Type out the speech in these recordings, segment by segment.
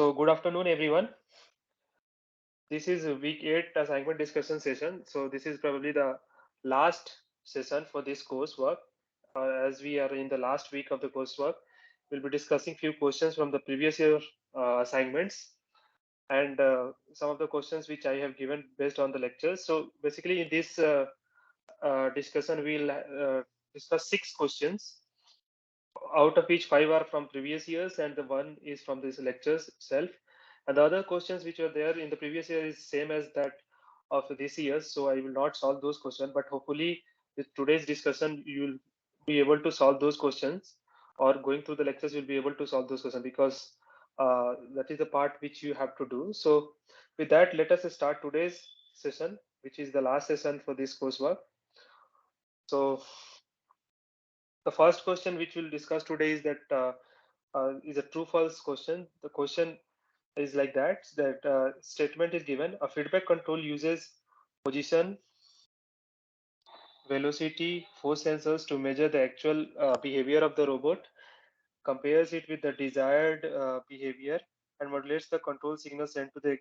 So good afternoon, everyone. This is a week 8 assignment discussion session. So this is probably the last session for this coursework. As we are in the last week of the coursework, we'll be discussing few questions from the previous year assignments and some of the questions which I have given based on the lectures. So basically in this discussion, we'll discuss 6 questions, out of which 5 are from previous years and the one is from this lectures itself. And the other questions which were there in the previous year is same as that of this year. So I will not solve those questions, but hopefully with today's discussion, you'll be able to solve those questions, or going through the lectures, you'll be able to solve those questions because that is the part which you have to do. So with that, let us start today's session, which is the last session for this coursework. So the first question which we'll discuss today is that is a true false question. The question is like that statement is given: a feedback control uses position, velocity, force sensors to measure the actual behavior of the robot, compares it with the desired behavior, and modulates the control signal sent to the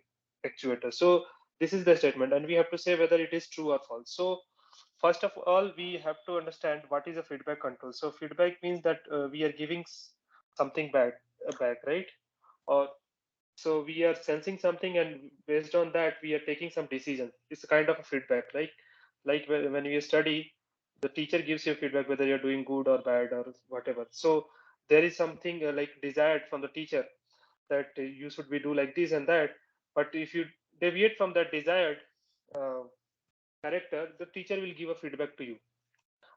actuator. So this is the statement, and we have to say whether it is true or false. So first of all, we have to understand what is a feedback control. So feedback means that we are giving something back, right? Or so we are sensing something, and based on that, we are taking some decision. It's a kind of a feedback, like when you study, the teacher gives you feedback whether you're doing good or bad or whatever. So there is something like desired from the teacher that you should be do like this and that. But if you deviate from that desired uh, character, the teacher will give a feedback to you,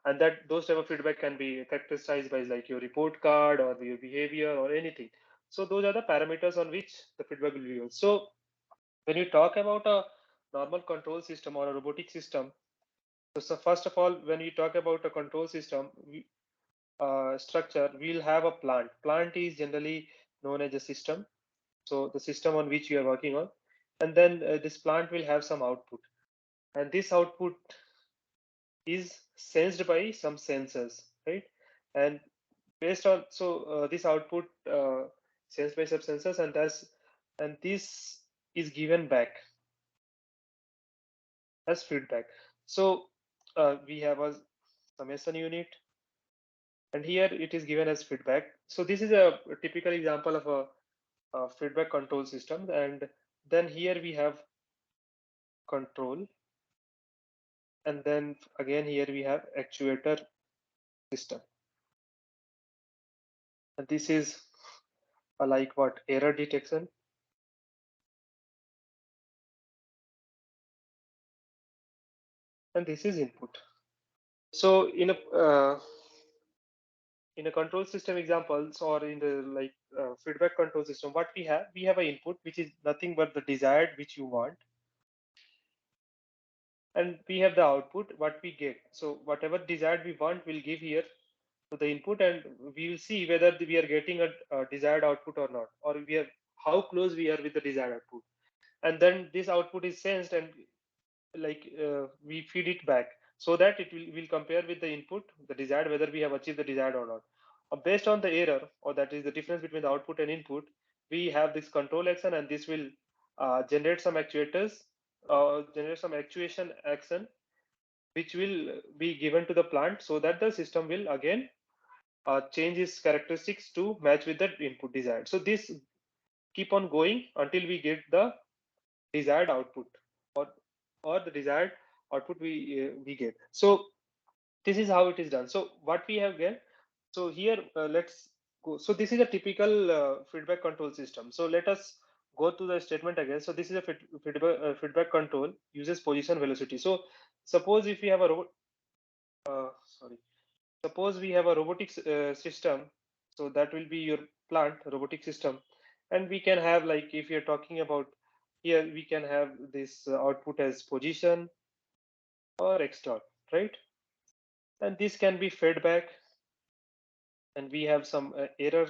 and that those type of feedback can be characterized by like your report card or your behavior or anything. So those are the parameters on which the feedback will be used. So when you talk about a normal control system or a robotic system, so first of all, when we talk about a control system structure, we'll have a plant is generally known as a system, so the system on which you are working on. And then this plant will have some output, and this output is sensed by some sensors, right? And based on this output sensed by some sensors, and this is given back as feedback. So we have a summation unit, and here it is given as feedback. So this is a typical example of a feedback control system. And then here we have control, and then again here we have actuator system. And this is like what, error detection. And this is input. So in a control system examples, or in the like feedback control system, what we have an input which is nothing but the desired which you want, and we have the output what we get. So whatever desired we want, we'll give here to the input, and we will see whether we are getting a desired output or not, or we are how close we are with the desired output. And then this output is sensed, and we feed it back so that it will compare with the input, the desired, whether we have achieved the desired or not. Based on the error, or that is the difference between the output and input, we have this control action, and this will generate some actuators, generate some actuation action, which will be given to the plant so that the system will again change its characteristics to match with the input desired. So this keep on going until we get the desired output, or the desired output we get. So this is how it is done. So what we have get, so here let's go. So this is a typical feedback control system. So let us go to the statement again. So this is a feedback control uses position velocity. So suppose if we have a robot, sorry, suppose we have a robotics system. So that will be your plant robotic system, and we can have, like, if you're talking about here, we can have this output as position or x dot, right? And this can be fed back, and we have some error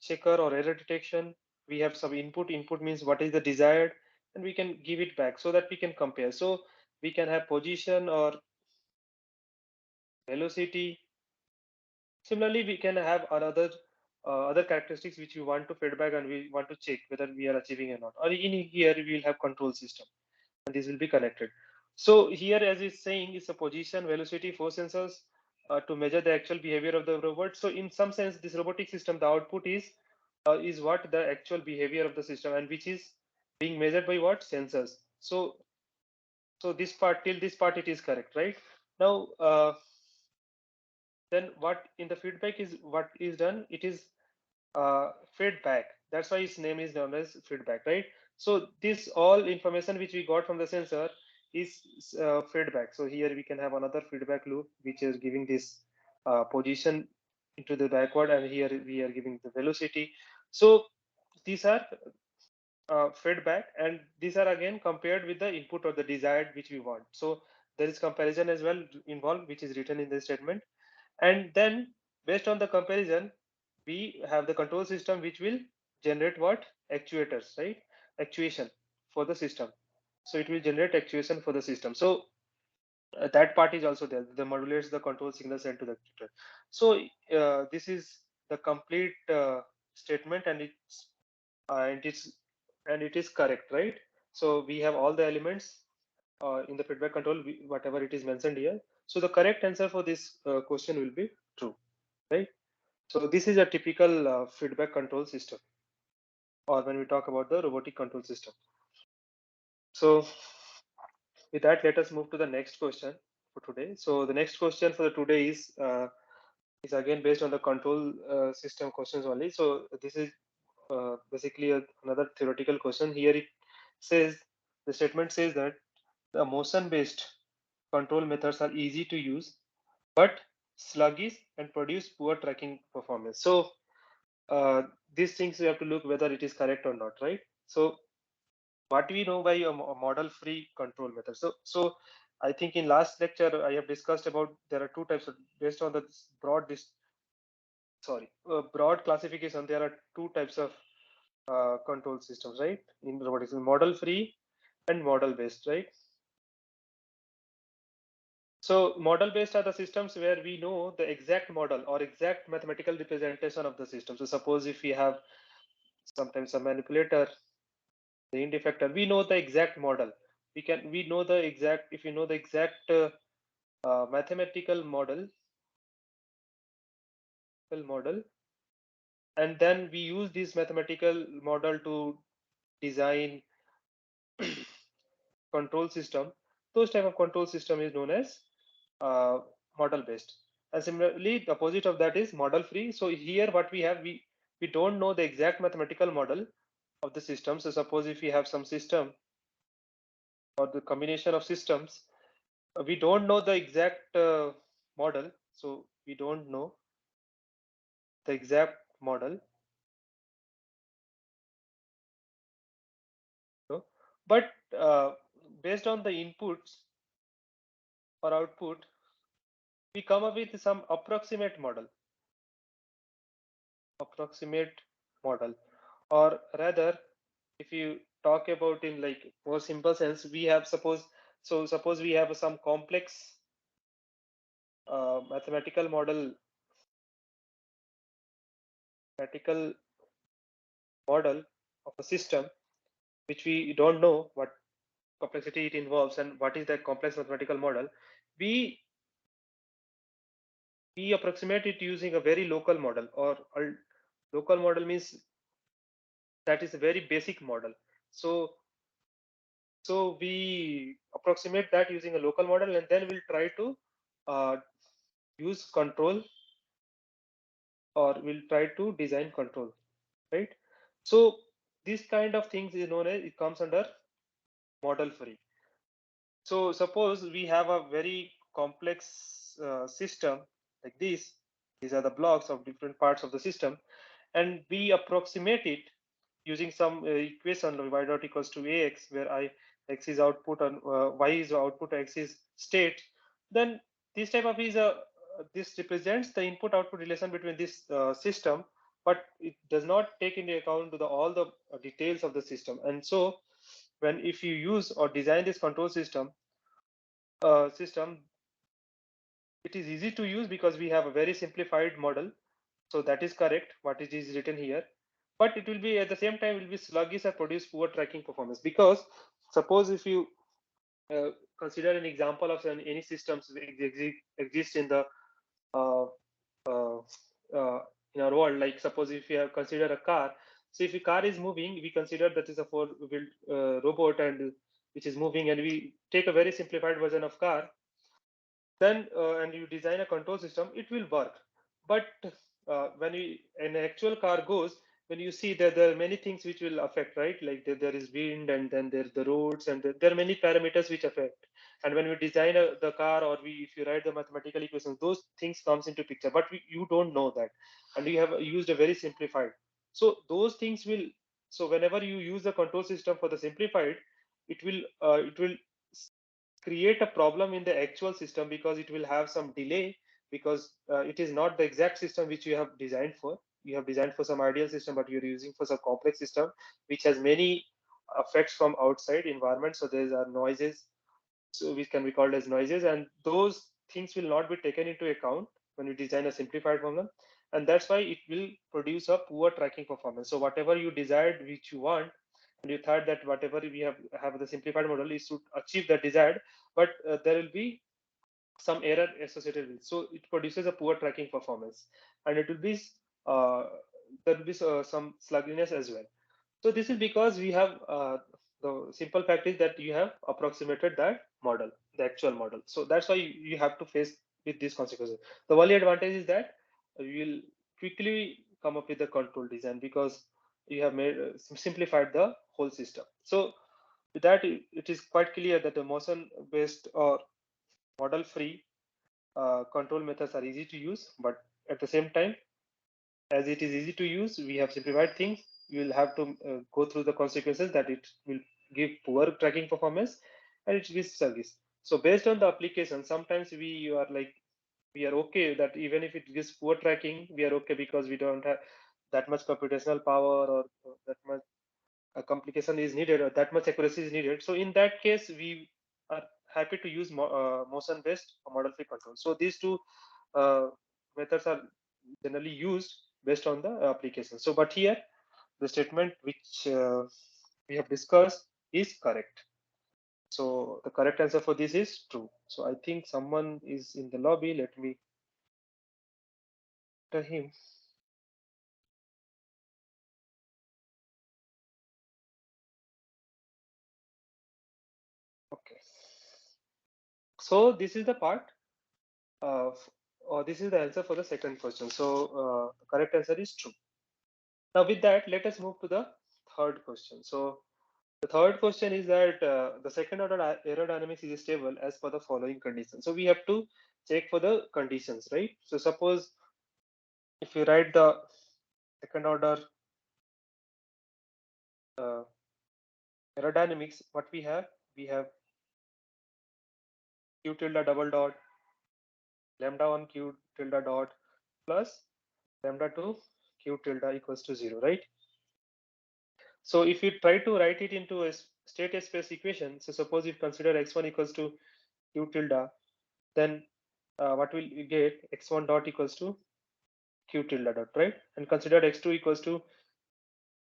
checker or error detection. We have some input means what is the desired, and we can give it back so that we can compare. So we can have position or velocity. Similarly, we can have another other characteristics which we want to feedback and we want to check whether we are achieving or not. Or in here we will have control system and these will be connected. So here, as it's saying, is a position, velocity, force sensors to measure the actual behavior of the robot. So in some sense, this robotic system, the output is what the actual behavior of the system, and which is being measured by what sensors. So this part, till this part, it is correct, right? Now, then what in the feedback is what is done? It is feedback. That's why its name is known as feedback, right? So this all information which we got from the sensor is feedback. So here we can have another feedback loop which is giving this position into the backward, and here we are giving the velocity. So these are feedback, and these are again compared with the input or the desired which we want. So there is comparison as well involved, which is written in the statement. And then based on the comparison, we have the control system which will generate what? Actuators, right? Actuation for the system. So it will generate actuation for the system. So that part is also there. The modulates the control signal sent to the actuator. So this is the complete statement, and and it's it is correct, right? So we have all the elements in the feedback control, whatever it is mentioned here. So the correct answer for this question will be true, right? So this is a typical feedback control system, or when we talk about the robotic control system. So with that, let us move to the next question for today. So the next question for the today is again based on the control system questions only. So this is basically another theoretical question. Here it says, the statement says that the motion-based control methods are easy to use, but sluggish and produce poor tracking performance. So these things we have to look whether it is correct or not, right? So what we know by a model-free control method. So I think in last lecture I have discussed about there are two types of, based on the broad classification. There are two types of control systems, right? In robotics, model-free and model-based, right? So model-based are the systems where we know the exact model or exact mathematical representation of the system. So suppose if we have sometimes a manipulator, the end effector, we know the exact model. We know the exact, if you know the exact mathematical model, and then we use this mathematical model to design control system. Those type of control system is known as uh, model based. And similarly, the opposite of that is model free. So here what we have, we don't know the exact mathematical model of the system. So suppose if we have some system or the combination of systems, we don't know the exact model. So we don't know the exact model. So, but based on the inputs or output, we come up with some approximate model, or rather, if you talk about in like more simple sense, we have suppose we have some complex mathematical mathematical model of a system which we don't know what complexity it involves and what is that complex mathematical model. We we approximate it using a very local model, or local model means that is a very basic model. So so we approximate that using a local model, and then we'll try to uh, use control, or we'll try to design control, right? So this kind of things is known as, it comes under model free. So suppose we have a very complex system like this. These are the blocks of different parts of the system, and we approximate it using some equation y dot equals to ax, where x is output and y is output, x is state. Then this type of is a this represents the input output relation between this system, but it does not take into account to the all the details of the system. And so when if you use or design this control system, it is easy to use because we have a very simplified model, So that is correct, what it is written here. But it will be at the same time will be sluggish or produce poor tracking performance, because suppose if you uh, consider an example of any systems exist in the uh, uh, uh, in our world. Like suppose if you have consider a car. So if a car is moving, we consider that is a four-wheeled robot and which is moving, and we take a very simplified version of car, then and you design a control system, it will work. But when you an actual car goes, when you see that there are many things which will affect, right? Like there is wind, and then there's the roads, and there are many parameters which affect. And when we design the car, or if you write the mathematical equations, those things comes into picture, but you don't know that, and you have used a very simplified. So those things will, so whenever you use the control system for the simplified, it will create a problem in the actual system, because it will have some delay, because it is not the exact system which you have designed for. You have designed for some ideal system, but you're using for some complex system which has many effects from outside environment. So there are noises, so which can be called as noises, and those things will not be taken into account when you design a simplified problem. And that's why it will produce a poor tracking performance. So whatever you desired, which you want, and you thought that whatever we have the simplified model is to achieve the desired, but there will be some error associated with, so it produces a poor tracking performance, and it will be uh, there will be some sluggishness as well. So this is because we have the simple fact is that you have approximated that model, the actual model. So that's why you have to face with these consequences. The only advantage is that you will quickly come up with the control design, because you have made simplified the whole system. So with that, it is quite clear that the motion based or model free control methods are easy to use, but at the same time, as it is easy to use, we have simplified things. You will have to go through the consequences that it will give poor tracking performance, and it gives service. So based on the application, sometimes we are like, we are okay that even if it gives poor tracking, we are okay because we don't have that much computational power, or that much complication is needed, or that much accuracy is needed. So in that case, we are happy to use motion based model free control. So these two uh, methods are generally used based on the application. So but here the statement which we have discussed is correct. So the correct answer for this is true. So I think someone is in the lobby. Let me tell him. Okay. So this is the part of, or this is the answer for the second question. So the correct answer is true. Now with that, let us move to the third question. So the third question is that the second order aerodynamics is stable as per the following conditions. So we have to check for the conditions, right? So suppose if you write the second order uh, aerodynamics, what we have q tilde double dot lambda 1 q tilde dot plus lambda 2 q tilde equals to 0, right? So if you try to write it into a state space equation, so suppose if consider x1 equals to q tilde, then what will you get? X1 dot equals to q tilde dot, right? And consider x2 equals to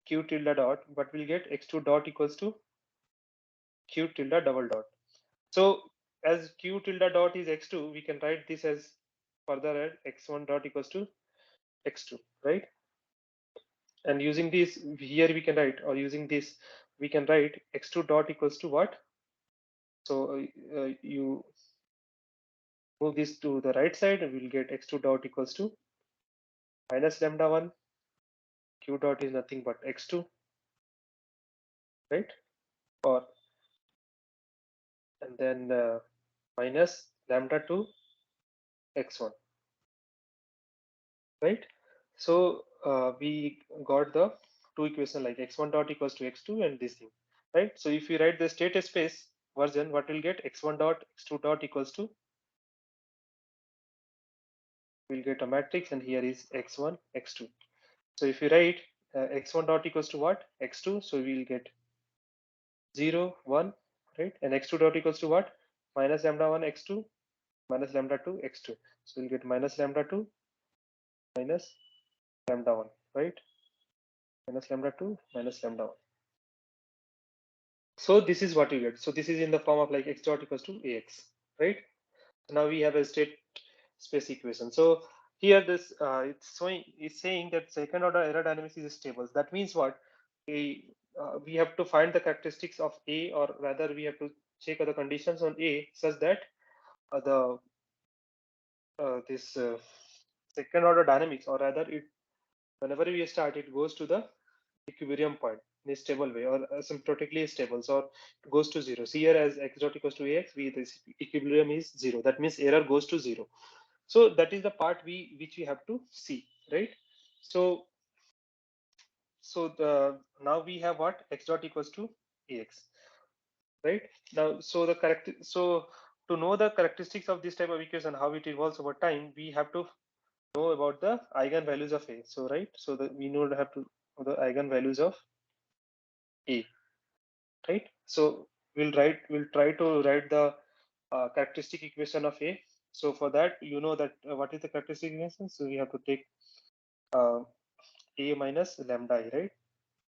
q tilde dot, but we'll get x2 dot equals to q tilde double dot. So as q tilde dot is x2, we can write this as further at x1 dot equals to x2, right? And using this here we can write, or using this we can write x2 dot equals to what? So you move this to the right side, and we'll get x2 dot equals to minus lambda 1 q dot is nothing but x2, right? Or and then minus lambda 2 x1, right? So we got the two equation like x1 dot equals to x2 and this thing, right? So if we write the state space version, what we'll get? X1 dot x2 dot equals to, we'll get a matrix, and here is x1 x2. So if you write x1 dot equals to what? X2, so we'll get 0 1, right? And x2 dot equals to what? Minus lambda 1 x2 minus lambda 2 x2. So we'll get minus lambda 2 minus lambda 1, right? Minus lambda 2 minus lambda 1. So this is what you get. So this is in the form of like x dot equals to ax, right? Now we have a state space equation. So here this it's saying that second order aerodynamics is stable. That means what? We have to find the characteristics of A, or rather we have to check the conditions on A such that the this second order dynamics, or rather it, whenever we start, it goes to the equilibrium point in a stable way, or asymptotically stable, so it goes to zero. So here as x dot equals to ax, this equilibrium is zero. That means error goes to zero. So that is the part which we have to see, right? So the now we have what, x dot equals to ax, right? Now so the correct, so to know the characteristics of this type of equation, how it evolves over time, we have to know about the eigenvalues of A. So right, so we know have to know the eigenvalues of A, right? So we'll try to write the characteristic equation of A. So for that, you know that what is the characteristic equation? So we have to take uh, A minus lambda I, right?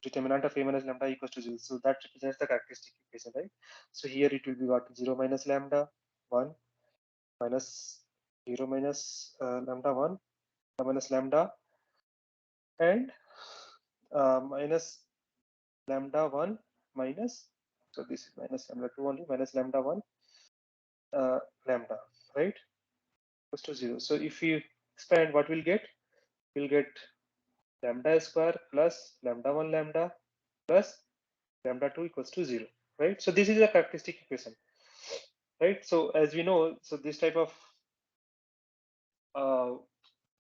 Determinant of A minus lambda equals to 0. So that represents the characteristic equation, right? So here it will be what, 0 minus lambda 1 minus 0 minus lambda 1 minus lambda, and minus lambda 1 minus, so this is minus lambda 2 only, minus lambda 1 lambda, right, equals to 0. So if you expand, what we'll get? We'll get lambda square plus lambda 1 lambda plus lambda 2 equals to 0, right? So this is a characteristic equation, right? So as we know, so this type of uh,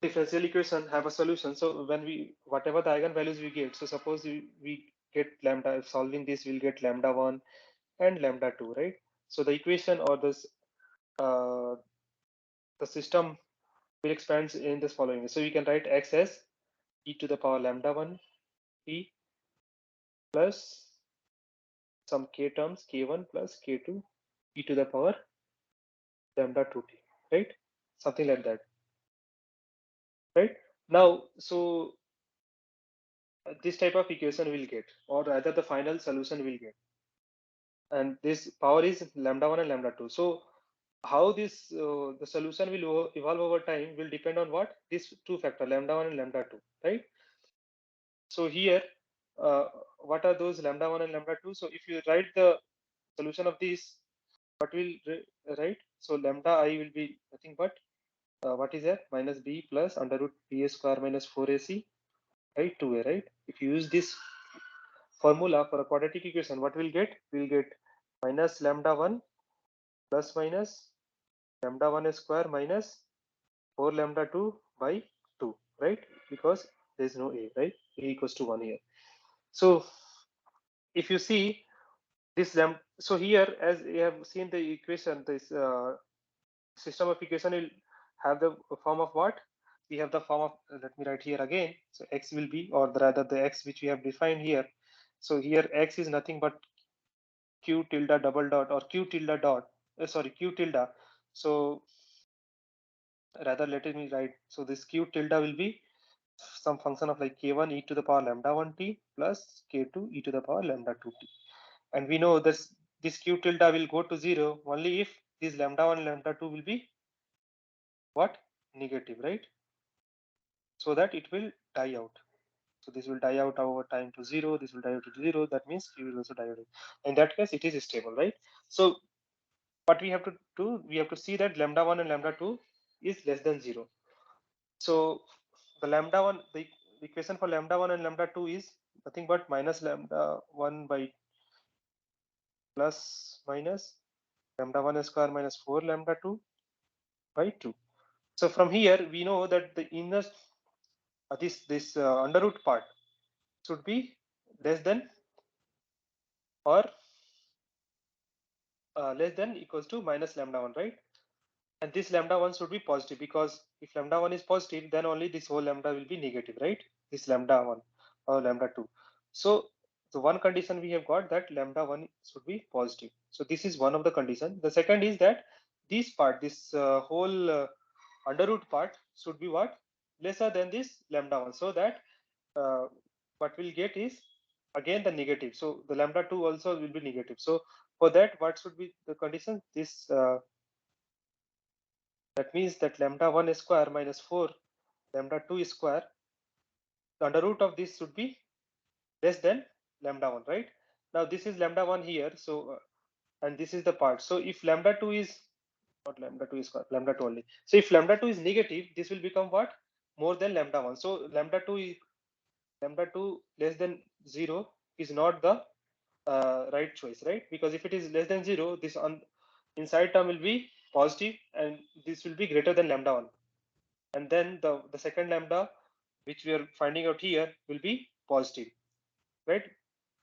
differential equation have a solution. So when we, whatever the eigenvalues we get, so suppose we get lambda, solving this, we'll get lambda 1 and lambda 2, right? So the equation, or this the system will expand in this following way. So we can write x as e to the power lambda 1 t plus some k terms k1 plus k2 e to the power lambda 2t, right? Something like that, right? Now, so this type of equation will get, or rather the final solution will get, and this power is lambda 1 and lambda 2. So how this the solution will evolve over time will depend on what, this two factor lambda 1 and lambda 2, right? So here uh, what are those lambda 1 and lambda 2? So if you write the solution of this, what will write? So lambda I will be nothing but what is that, minus b plus under root b square minus 4ac, right, 2a, right? If you use this formula for a quadratic equation, what we'll get? We'll get minus lambda 1 plus minus lambda 1 square minus 4 lambda 2 by 2, right? Because there is no a, right? A equals to 1 here. So if you see this so here, as you have seen the equation, this system of equation will have the form of what? We have the form of, let me write here again. So x will be, or rather the x which we have defined here. So here x is nothing but q tilde double dot, or q tilde dot, sorry, q tilde. So rather let me write. So this q tilde will be some function of like k1 e to the power lambda 1 t plus k2 e to the power lambda 2 t. And we know this q tilde will go to 0 only if this lambda 1 lambda 2 will be what, negative, right? So that it will die out. So this will die out over time to 0, this will die out to 0, that means q will also die out. In that case it is stable, right? So what we have to do, we have to see that lambda 1 and lambda 2 is less than 0. So the lambda 1, the equation for lambda 1 and lambda 2 is nothing but minus lambda 1 by plus minus lambda 1 square minus 4 lambda 2 by 2. So from here we know that the inner this under root part should be less than, or less than equals to minus lambda 1, right? And this lambda 1 should be positive, because if lambda 1 is positive, then only this whole lambda will be negative, right? This lambda 1 or lambda 2. So the one condition we have got, that lambda 1 should be positive. So this is one of the conditions. The second is that this part, this whole under root part should be what? lesser than this lambda 1, so that what we'll get is again the negative. So the lambda 2 also will be negative. So for that, what should be the condition? This that means that lambda 1 square minus 4 lambda 2 square, the under root of this should be less than lambda 1, right? Now this is lambda 1 here, so and this is the part. So if lambda 2 is not lambda 2 is lambda 2 only. So if lambda 2 is negative, this will become what? More than lambda 1. So lambda 2 less than 0 is not the right choice, right? Because if it is less than 0, this on inside term will be positive and this will be greater than lambda 1. And then the second lambda, which we are finding out here, will be positive, right?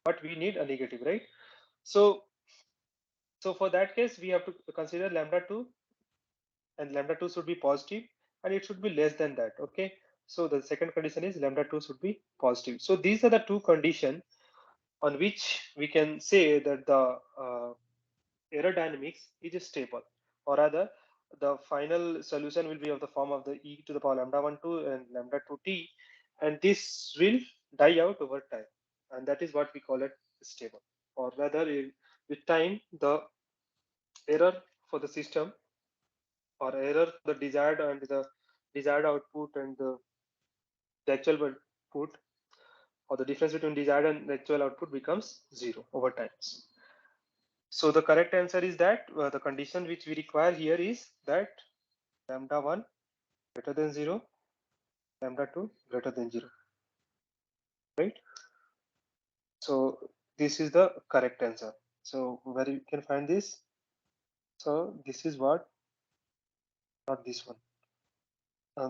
But we need a negative, right? So for that case, we have to consider lambda 2, and lambda 2 should be positive and it should be less than that. Okay, so the second condition is lambda 2 should be positive. So these are the two conditions on which we can say that the aerodynamics is stable, or rather the final solution will be of the form of the e to the power lambda 1 2 and lambda 2 t, and this will die out over time, and that is what we call it stable. Or rather, with time, the error for the system, or error the desired and the desired output and the actual output, or the difference between desired and actual output becomes zero over time. So the correct answer is that the condition which we require here is that lambda 1 greater than 0, lambda 2 greater than 0, right? So this is the correct answer. So where you can find this? So this is what, not this one.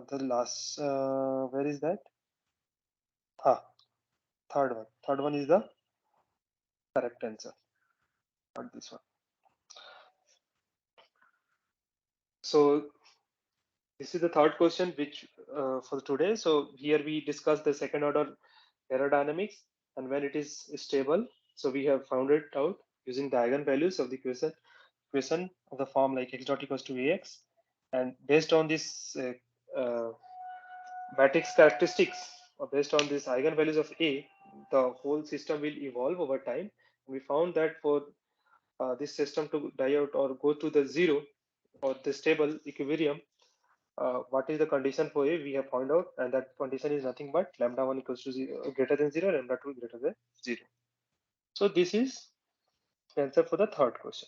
The last, where is that? Ah, third one. Third one is the correct answer, not this one. So this is the third question which for today. So here we discuss the second order aerodynamics and when it is stable. So we have found it out using the eigenvalues of the equation of the form like x dot equals to ax, and based on this matrix characteristics, or based on this eigenvalues of a, the whole system will evolve over time. We found that for this system to die out or go to the zero or the stable equilibrium, what is the condition for A? We have found out, and that condition is nothing but lambda 1 equals to 0, greater than 0, lambda 2 greater than 0. So this is the answer for the third question.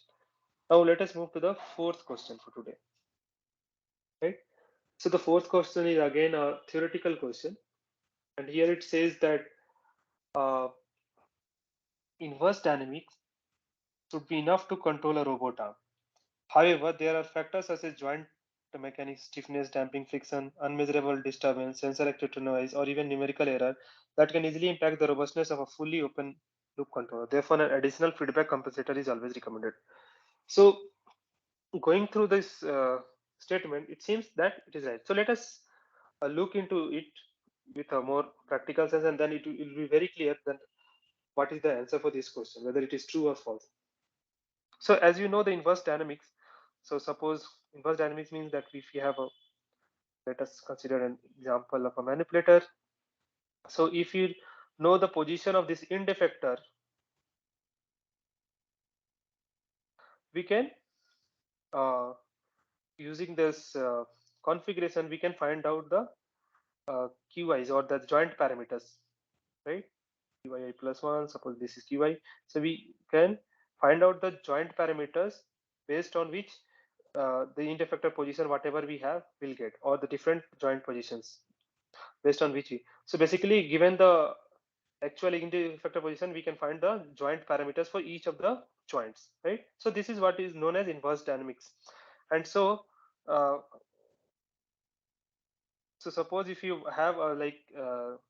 Now let us move to the fourth question for today. Right. So the fourth question is again a theoretical question, and here it says that uh, inverse dynamics should be enough to control a robot arm. However, there are factors such as joint mechanics, stiffness, damping, friction, unmeasurable disturbance, sensor actuator noise, or even numerical error that can easily impact the robustness of a fully open loop controller. Therefore, an additional feedback compensator is always recommended. So, going through this statement, it seems that it is right. So, let us look into it with a more practical sense, and then it will be very clear that what is the answer for this question, whether it is true or false. So, as you know, the inverse dynamics. So, suppose inverse dynamics means that if you have a, let us consider an example of a manipulator. So if you know the position of this end effector, we can using this configuration, we can find out the QIs or the joint parameters, right? QI plus 1, suppose this is QI. So we can find out the joint parameters based on which the end effector position, whatever we have, will get, or the different joint positions based on which we. So basically, given the actual effector position, we can find the joint parameters for each of the joints, right? So this is what is known as inverse dynamics. And so so suppose if you have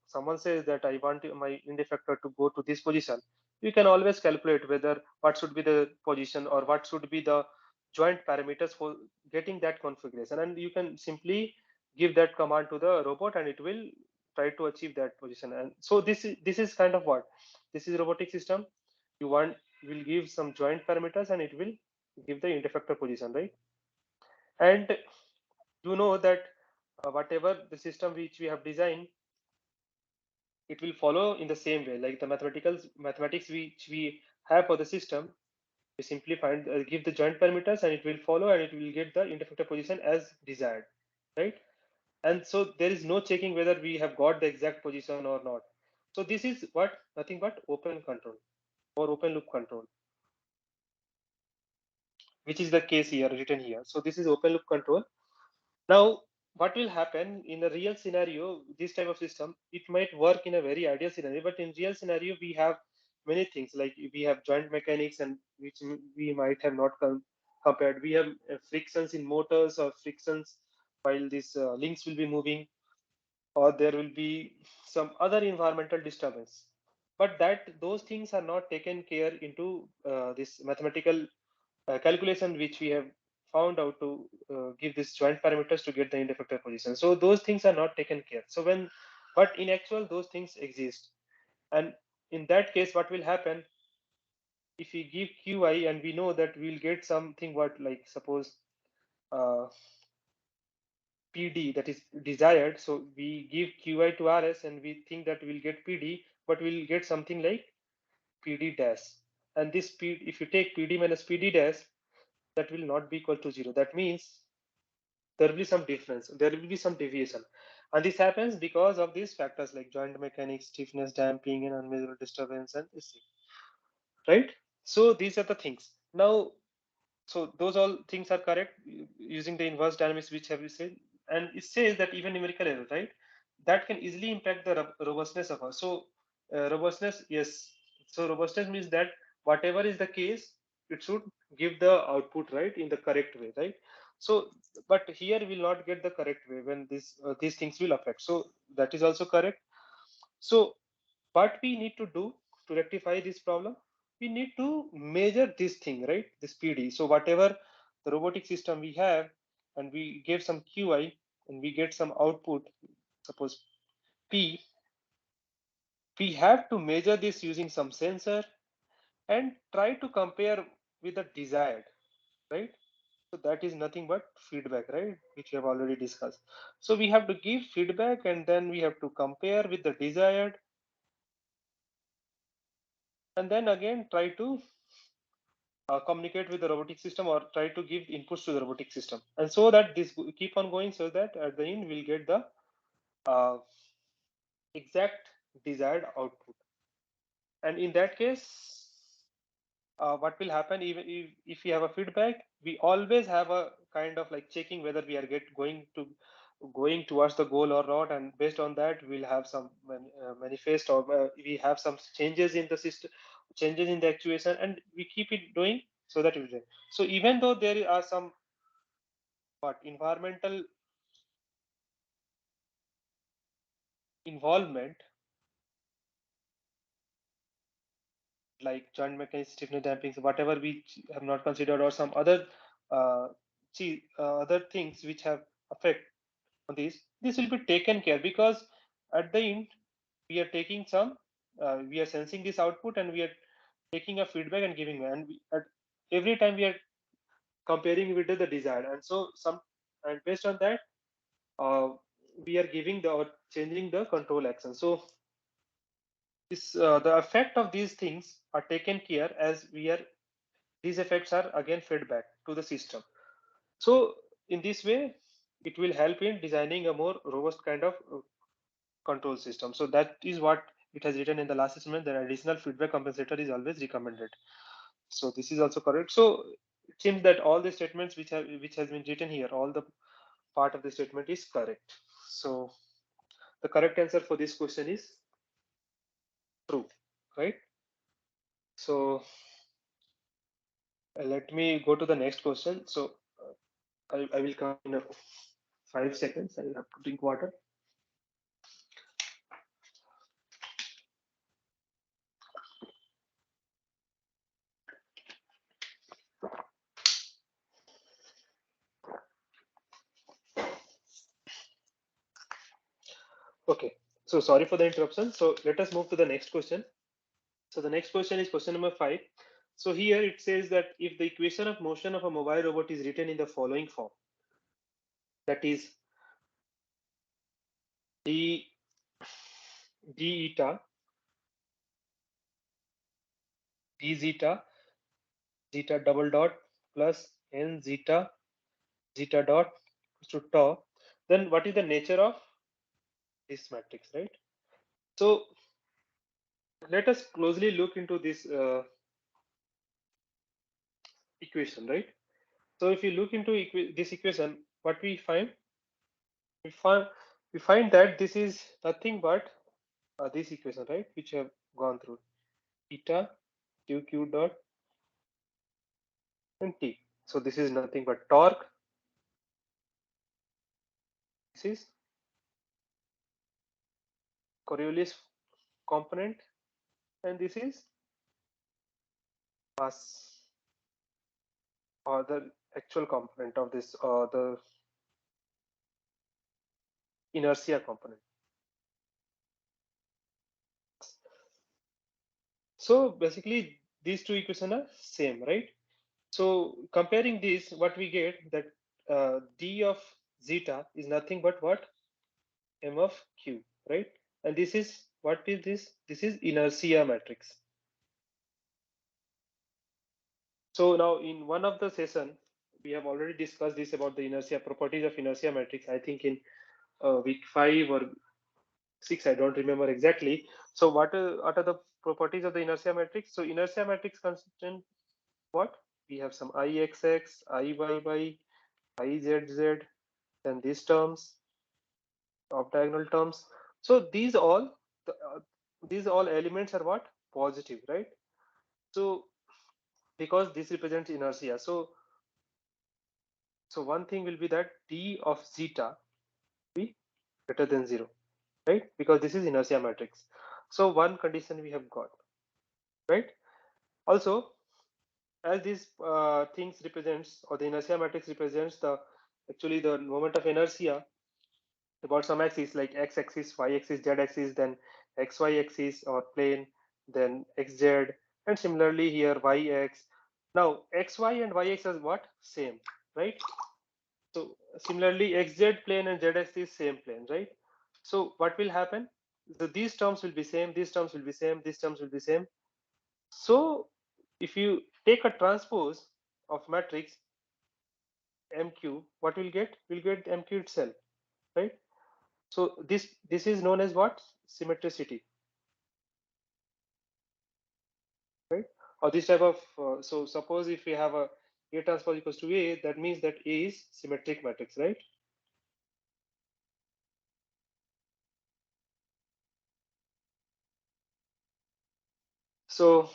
someone says that I want my end effector to go to this position, you can always calculate whether what should be the position or what should be the joint parameters for getting that configuration, and you can simply give that command to the robot and it will try to achieve that position. And so this is kind of what this is robotic system. You want will give some joint parameters and it will give the end effector position, right? And you know that whatever the system which we have designed, it will follow in the same way, like the mathematics which we have for the system. We simply find give the joint parameters, and it will follow, and it will get the interfactor position as desired, right? And so there is no checking whether we have got the exact position or not. So this is what nothing but open control or open loop control, which is the case here written here. So this is open loop control. Now, what will happen in a real scenario, this type of system, it might work in a very ideal scenario, but in real scenario, we have many things, like we have joint mechanics, and which we might have not compared. We have frictions in motors or frictions while these links will be moving, or there will be some other environmental disturbance. But that those things are not taken care into this mathematical calculation which we have found out to give these joint parameters to get the end effector position. So those things are not taken care. So when, but in actual those things exist. And in that case, what will happen if we give qi and we know that we'll get something, what, like suppose uh, PD that is desired. So we give qi to rs and we think that we'll get PD, but we'll get something like PD dash. And this P, if you take PD minus PD dash, that will not be equal to 0. That means there will be some difference, there will be some deviation. And this happens because of these factors like joint mechanics, stiffness, damping, and unmeasurable disturbance, and this thing, right? So these are the things. Now, so those all things are correct using the inverse dynamics, which have we said. And it says that even numerical error, right, that can easily impact the robustness of us. So robustness, yes. So robustness means that whatever is the case, it should give the output right in the correct way, right? So, but here we will not get the correct way when these things will affect. So that is also correct. So what we need to do to rectify this problem, we need to measure this thing, right, this PD. So whatever the robotic system we have, and we give some qi and we get some output, suppose p, we have to measure this using some sensor and try to compare with the desired, right? So that is nothing but feedback, right, which we have already discussed. So we have to give feedback, and then we have to compare with the desired, and then again try to communicate with the robotic system, or try to give inputs to the robotic system, and so that this keep on going, so that at the end we'll get the uh, exact desired output. And in that case, what will happen, even if we have a feedback, we always have a kind of like checking whether we are going towards the goal or not, and based on that we'll have some manifest, or we have some changes in the system, changes in the actuation, and we keep it doing, so that it will. So even though there are some what environmental involvement, like joint mechanics, stiffness damping, so whatever we have not considered, or some other uh, other things which have effect on this will be taken care, because at the end we are taking some we are sensing this output, and we are taking a feedback and giving, and every time we are comparing with the desired, and so some, and based on that uh, we are giving the, or changing the control action. So this the effect of these things are taken care, as we are, these effects are again fed back to the system. So in this way it will help in designing a more robust kind of control system. So that is what it has written in the last statement, that additional feedback compensator is always recommended. So this is also correct. So it seems that all the statements which has been written here, all the part of the statement is correct. So the correct answer for this question is true, right? So let me go to the next question. So I will come in 5 seconds. I will have to drink water. Okay. So sorry for the interruption. So let us move to the next question. So the next question is question number 5. So here it says that if the equation of motion of a mobile robot is written in the following form, that is d eta d zeta double dot plus n zeta dot to tau, then what is the nature of this matrix, right? So let us closely look into this equation, right? So if you look into this equation, what we find, we find we find that this is nothing but this equation, right, which we have gone through, eta q dot and t. So this is nothing but torque. This is Coriolis component, and this is mass, or the actual component of this, the inertia component. So basically these two equations are same, right? So comparing this, what we get, that d of zeta is nothing but what, m of q, right? And this is, what is this? This is inertia matrix. So now in one of the session, we have already discussed this about the inertia, properties of inertia matrix. I think in week 5 or 6, I don't remember exactly. So what are the properties of the inertia matrix? So inertia matrix constant what? We have some ixx, iyy, izz, then these terms, off diagonal terms. So these all elements are what? Positive, right? So because this represents inertia, so one thing will be that d of zeta be greater than 0, right? Because this is inertia matrix. So one condition we have got, right? Also, as these things represents, or the inertia matrix represents the actually the moment of inertia about some axis like x-axis, y-axis, z-axis, then xy-axis or plane, then xz, and similarly here yx. Now xy and yx is what? Same, right? So similarly xz plane and z-axis same plane, right? So what will happen? So these terms will be same, these terms will be same, these terms will be same. So if you take a transpose of matrix mq, what we'll get? We'll get mq itself, right? So this is known as what? Symmetricity, right? Or this type of so suppose if we have a transpose equals to a, that means that a is symmetric matrix, right? So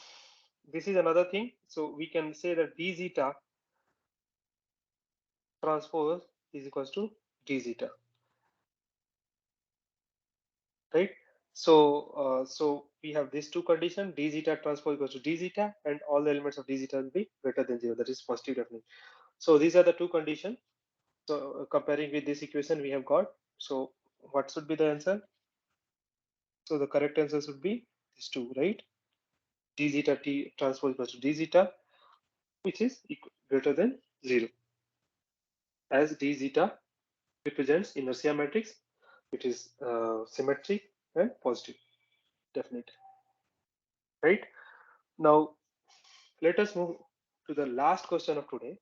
this is another thing. So we can say that d zeta transpose is equals to d zeta, right? So we have these two conditions: d zeta transpose equals to d zeta, and all the elements of d zeta will be greater than 0. That is positive definitely. So these are the two conditions. So comparing with this equation we have got. So what should be the answer? So the correct answer should be these two, right? D zeta t transpose equals to d zeta, which is greater than 0, as d zeta represents inertia matrix. It is symmetric and positive, definite, right? Now let us move to the last question of today,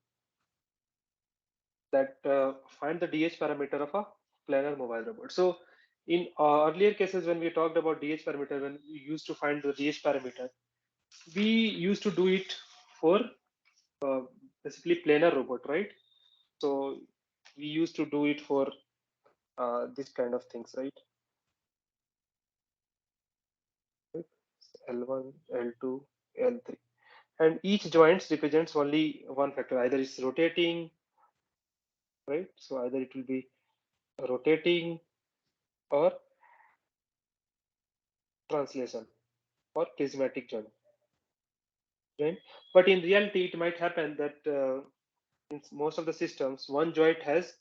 that find the DH parameter of a planar mobile robot. So in earlier cases when we talked about DH parameter, when we used to find the DH parameter, we used to do it for uh, basically planar robot, right? So we used to do it for this kind of things, right? L1, L2, L3, and each joints represents only one factor. Either it's rotating, right? So either it will be rotating or translation or prismatic joint, right? But in reality, it might happen that in most of the systems, one joint has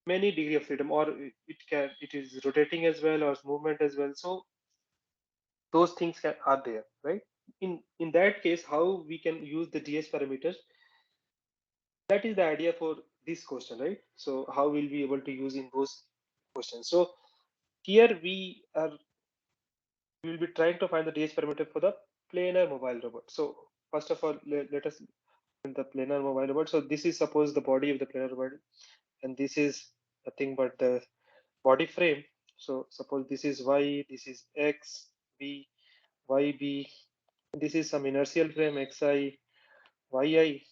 many degree of freedom, or it is rotating as well, or movement as well. So those things are there, right? In that case, how we can use the DS parameters? That is the idea for this question, right? So how will we able to use in those questions? So here we will be trying to find the DH parameter for the planar mobile robot. So first of all, let us in the planar mobile robot. So this is suppose the body of the planar robot, and this is nothing but the body frame. So suppose this is Y, this is X, B, YB. This is some inertial frame XI, YI,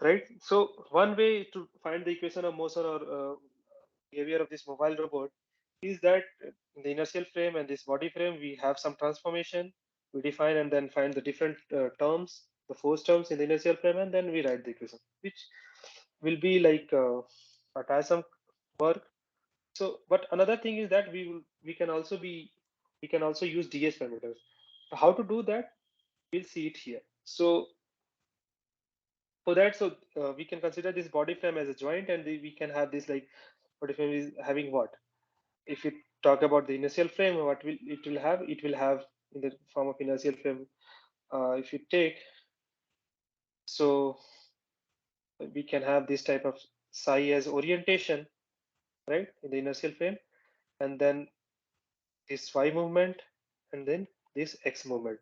right? So one way to find the equation of motion or behavior of this mobile robot is that in the inertial frame and this body frame, we have some transformation. We define and then find the different terms, the force terms in the inertial frame, and then we write the equation, which will be like a tiresome work. So, but another thing is that we can also use DS parameters. How to do that? We'll see it here. So for that, so we can consider this body frame as a joint, and we can have this like body frame is having what? If you talk about the inertial frame, what will it will have? It will have in the form of inertial frame. If you take, so we can have this type of psi as orientation, right, in the inertial frame, and then this y movement, and then this x movement.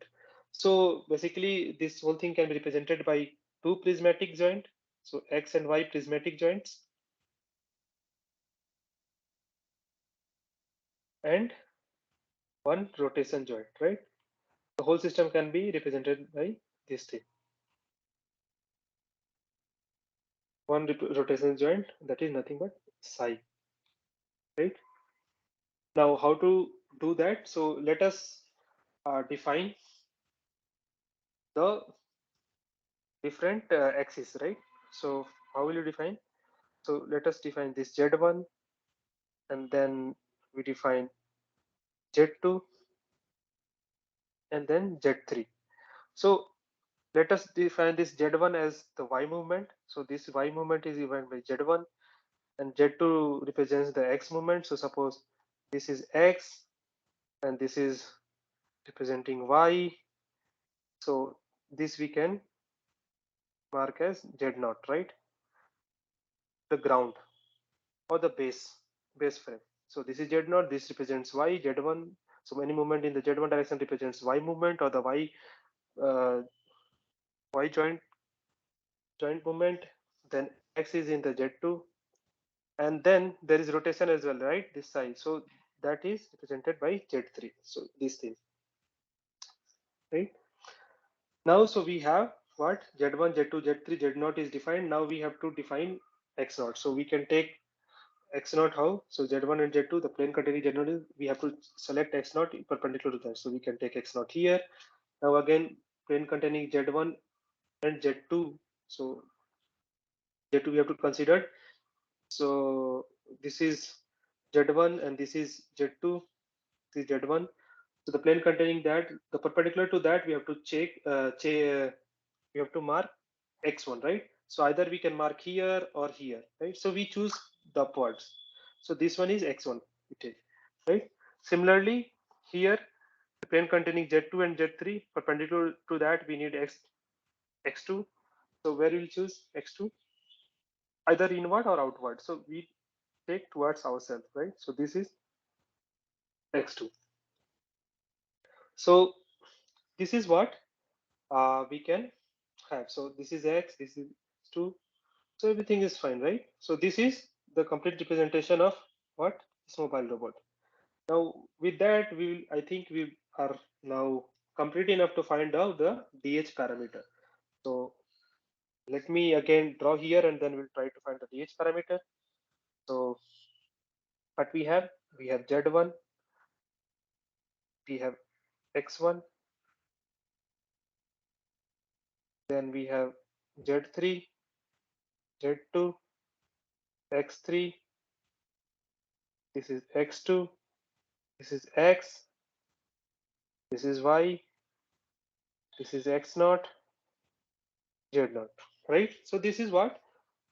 So basically, this whole thing can be represented by two prismatic joint, so x and y prismatic joints, and one rotation joint, right? The whole system can be represented by this thing. One rotation joint, that is nothing but psi, right? Now, how to do that? So let us define the different axes, right? So how will you define? So let us define this Z1, and then we define Z2, and then Z3. So let us define this Z1 as the Y movement. So this Y movement is given by Z1, and Z2 represents the X movement. So suppose this is X, and this is representing Y. So this we can mark as Z0, right? The ground or the base frame. So this is Z0, this represents Y, Z1. So any movement in the Z1 direction represents Y movement or the uh, Y joint movement. Then X is in the Z2, and then there is rotation as well, right? This side. So that is represented by Z3. So this thing, right? Now, so we have what Z1, Z2, Z3, Z0 is defined. Now we have to define X0. So we can take X0 how? So Z1 and Z2, the plane containing Z0 is, we have to select X0 perpendicular to that. So we can take X0 here. Now again, plane containing Z1 and Z2. So Z2 we have to consider. So this is Z1 and this is Z2. This is Z1. So the plane containing that, the perpendicular to that, we have to we have to mark X1, right? So either we can mark here or here, right? So we choose the upwards. So this one is X1, we take, right? Similarly, here, the plane containing Z2 and Z3, perpendicular to that, we need X2. So where we'll choose X2? Either inward or outward. So we take towards ourselves, right? So this is X2. So this is what we can have. So this is X, this is 2. So everything is fine, right? So this is the complete representation of what? This mobile robot. Now with that, I think we are now complete enough to find out the DH parameter. So let me again draw here, and then we'll try to find the DH parameter. So what we have Z1, we have X1, then we have Z3, Z2, X3, this is X2, this is X, this is Y, this is X0, Z0, right? So this is what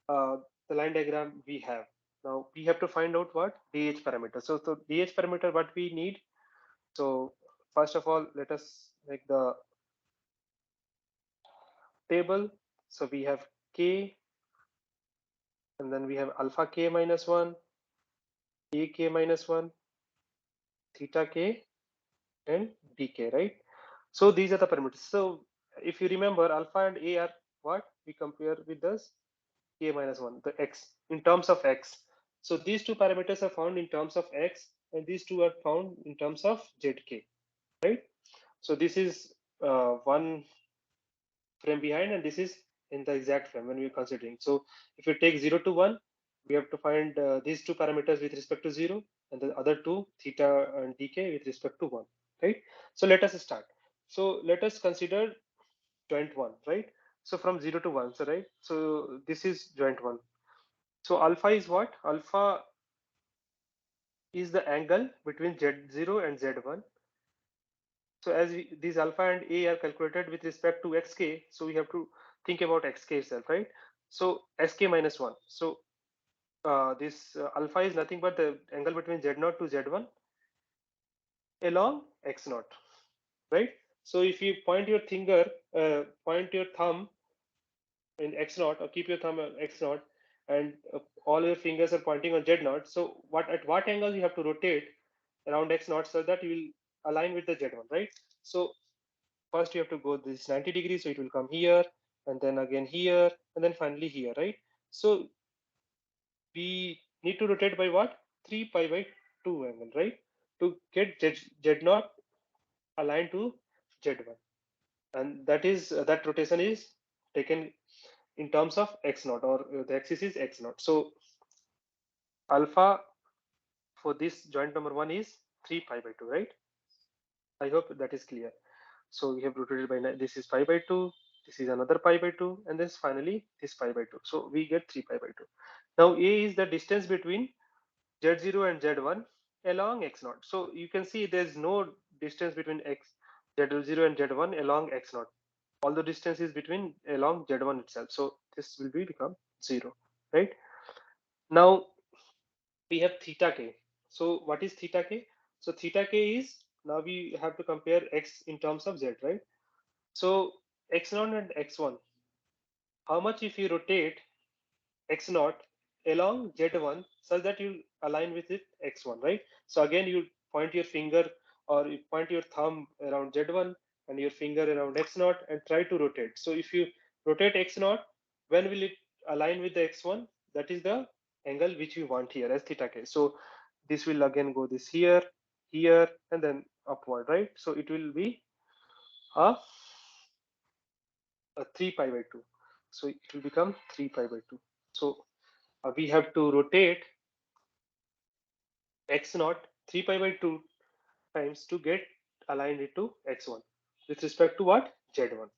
the line diagram we have. Now we have to find out what DH parameter. So DH parameter, what we need. So first of all, let us make the table. So we have K, and then we have alpha K minus 1, ak minus 1, theta k, and dk, right? So these are the parameters. So if you remember, alpha and a are what we compare with this k minus 1, the x, in terms of x. So these two parameters are found in terms of x, and these two are found in terms of zk, right? So this is one frame behind, and this is in the exact frame when we're considering. So if you take 0 to 1, we have to find these two parameters with respect to 0, and the other two, theta and dk, with respect to 1, right? So let us start. So let us consider joint 1, right? So from 0 to 1, so right, so this is joint 1. So alpha is what? Alpha is the angle between z0 and z1. So as these alpha and a are calculated with respect to xk, so we have to think about xk itself, right? So sk minus 1. So this alpha is nothing but the angle between z0 to z1 along x0, right? So if you point your thumb in x0, or keep your thumb on x0, and all your fingers are pointing on z0. So at what angle you have to rotate around x0 so that you will align with the z1, right? So first you have to go this 90 degrees, so it will come here, and then again here, and then finally here, right? So we need to rotate by what? 3 pi by 2 angle, right? To get z0 aligned to z1, and that is that rotation is taken in terms of x naught, or the axis is x naught. So alpha for this joint number 1 is 3 pi by 2, right? I hope that is clear. So we have rotated by this is pi by 2, this is another pi by 2, and then finally this pi by 2. So we get 3 pi by 2. Now a is the distance between z0 and z1 along x naught. So you can see there's no distance between z0 and z1 along x naught. All the distance is between along z1 itself. So this will become 0, right? Now we have theta k. So what is theta k? So theta k is, now we have to compare x in terms of z, right? So x0 and x1, how much if you rotate x0 along z1 such that you align with it x1, right? So again, you point your finger, or you point your thumb around z1 and your finger around x0 and try to rotate. So if you rotate x0, when will it align with the x1? That is the angle which we want here as theta k. So this will again go this here, here, and then upward, right? So it will be a, 3 pi by 2. So it will become 3 pi by 2. So we have to rotate x naught 3 pi by 2 times to get aligned it to x1 with respect to what? Z1.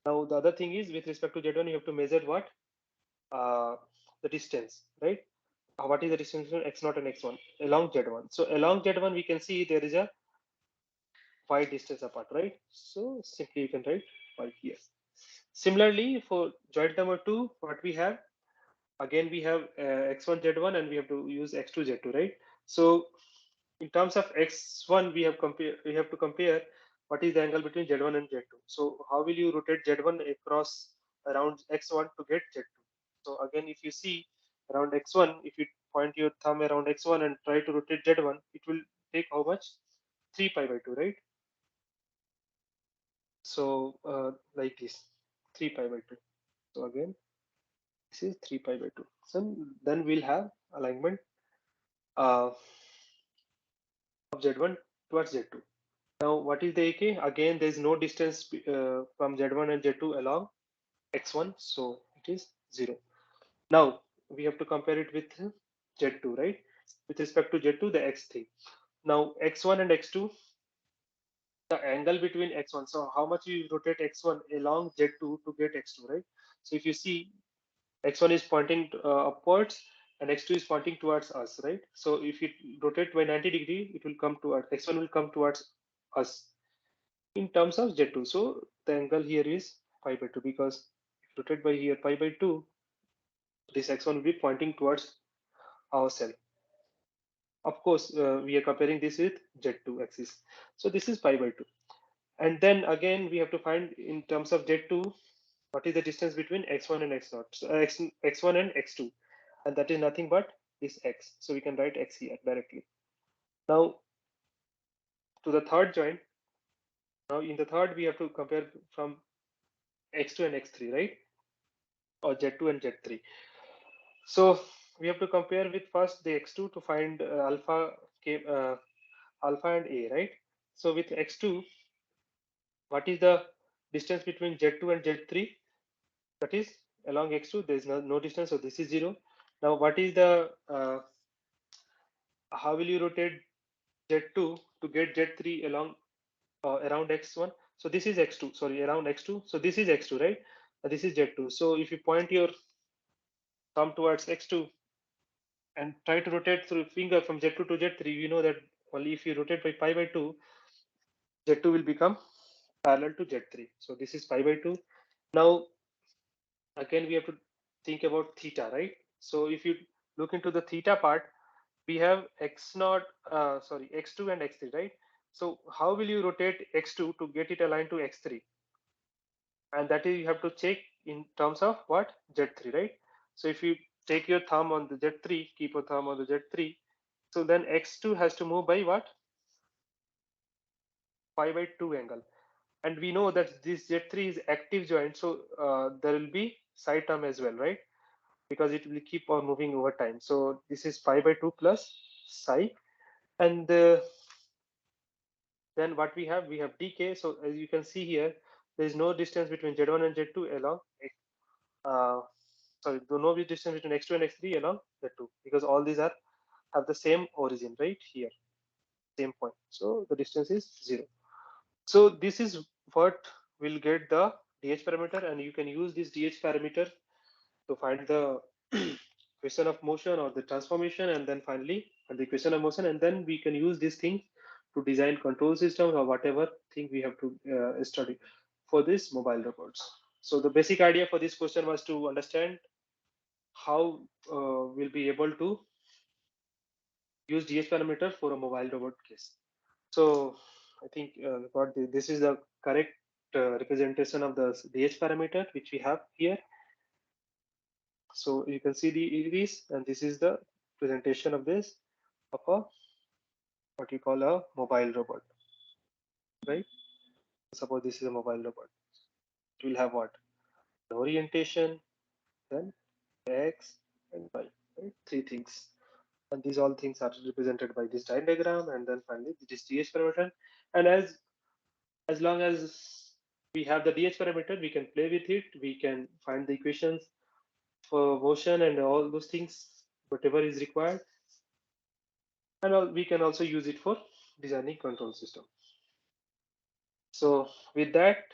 Now the other thing is, with respect to Z1, you have to measure what? The distance, right? What is the distance between x naught and x1 along Z1? So along Z1, we can see there is a y distance apart, right? So simply you can write y here. Similarly, for joint number 2, what we have, again we have x1 z1, and we have to use x2 z2, right? So in terms of x1, we have to compare what is the angle between z1 and z2. So how will you rotate z1 across around x1 to get z2? So again, if you see around x1, if you point your thumb around x1 and try to rotate z1, it will take how much? 3 pi by 2, right? So like this, 3 pi by 2. So again, this is 3 pi by 2. So then we'll have alignment uh, of z1 towards z2. Now what is the AK? Again, there is no distance from z1 and z2 along x1, so it is 0. Now we have to compare it with z2, right? With respect to z2, the x3. Now x1 and x2, the angle between x1. So how much you rotate x1 along z2 to get x2, right? So if you see, x1 is pointing upwards and x2 is pointing towards us, right? So if you rotate by 90 degree, it will come towards x1 will come towards us in terms of z2. So the angle here is pi by 2, because if rotate by here pi by 2, this x1 will be pointing towards our cell. Of course, we are comparing this with z2 axis. So this is pi by 2. And then again, we have to find in terms of z2, what is the distance between x1 and x0, so x1 and x2, and that is nothing but this x. So we can write x here directly. Now to the third joint. Now in the third, we have to compare from x2 and x3, right? Or z2 and z3. So we have to compare with first the x2 to find alpha and a, right? So with x2, what is the distance between z2 and z3? That is along x2, there is no distance, so this is 0. Now what is the how will you rotate z2 to get z3 along around x1? So this is x2, sorry, around x2. So this is x2, right? This is z2. So if you point your thumb towards x2 and try to rotate through finger from z2 to z3, we know that only if you rotate by pi by 2, z2 will become parallel to z3. So this is pi by 2. Now again we have to think about theta, right? So if you look into the theta part, we have x2 and x3, right? So how will you rotate x2 to get it aligned to x3? And that is, you have to check in terms of what? Z3, right? So if you take your thumb on the Z3, keep your thumb on the Z3, so then x2 has to move by what? Pi by 2 angle. And we know that this Z3 is active joint, so there will be psi term as well, right? Because it will keep on moving over time. So this is pi by 2 plus psi. And then what we have dk. So as you can see here, there is no distance between z1 and z2 along uh, sorry, no distance between x2 and x3 along z2, because all these have the same origin right here, same point. So the distance is 0. So this is what will get the dh parameter, and you can use this dh parameter to find the equation of motion or the transformation, and then finally the equation of motion, and then we can use this thing to design control systems or whatever thing we have to study for this mobile robots. So the basic idea for this question was to understand how we'll be able to use dh parameter for a mobile robot case. So I think this is the correct representation of the dh parameter which we have here. So you can see these, and this is the presentation of this of a what you call a mobile robot, right? Suppose this is a mobile robot. It will have what? The orientation, then x and y, right? Three things. And these all things are represented by this diagram, and then finally this dh parameter. And as long as we have the dh parameter, we can play with it. We can find the equations for motion and all those things, whatever is required. And we can also use it for designing control system. So with that,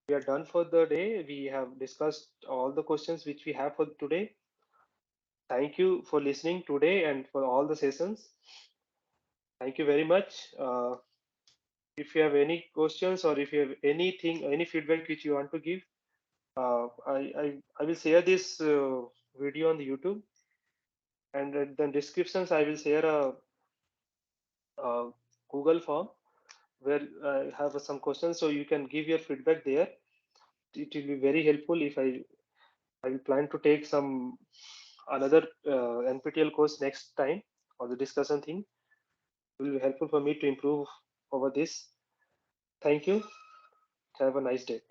we are done for the day. We have discussed all the questions which we have for today. Thank you for listening today and for all the sessions. Thank you very much. If you have any questions or if you have anything, any feedback which you want to give, I will share this video on the YouTube, and at the descriptions I will share a Google form where I have some questions, so you can give your feedback there. It will be very helpful if I will plan to take some another NPTEL course next time, or the discussion thing. It will be helpful for me to improve over this. Thank you. Have a nice day.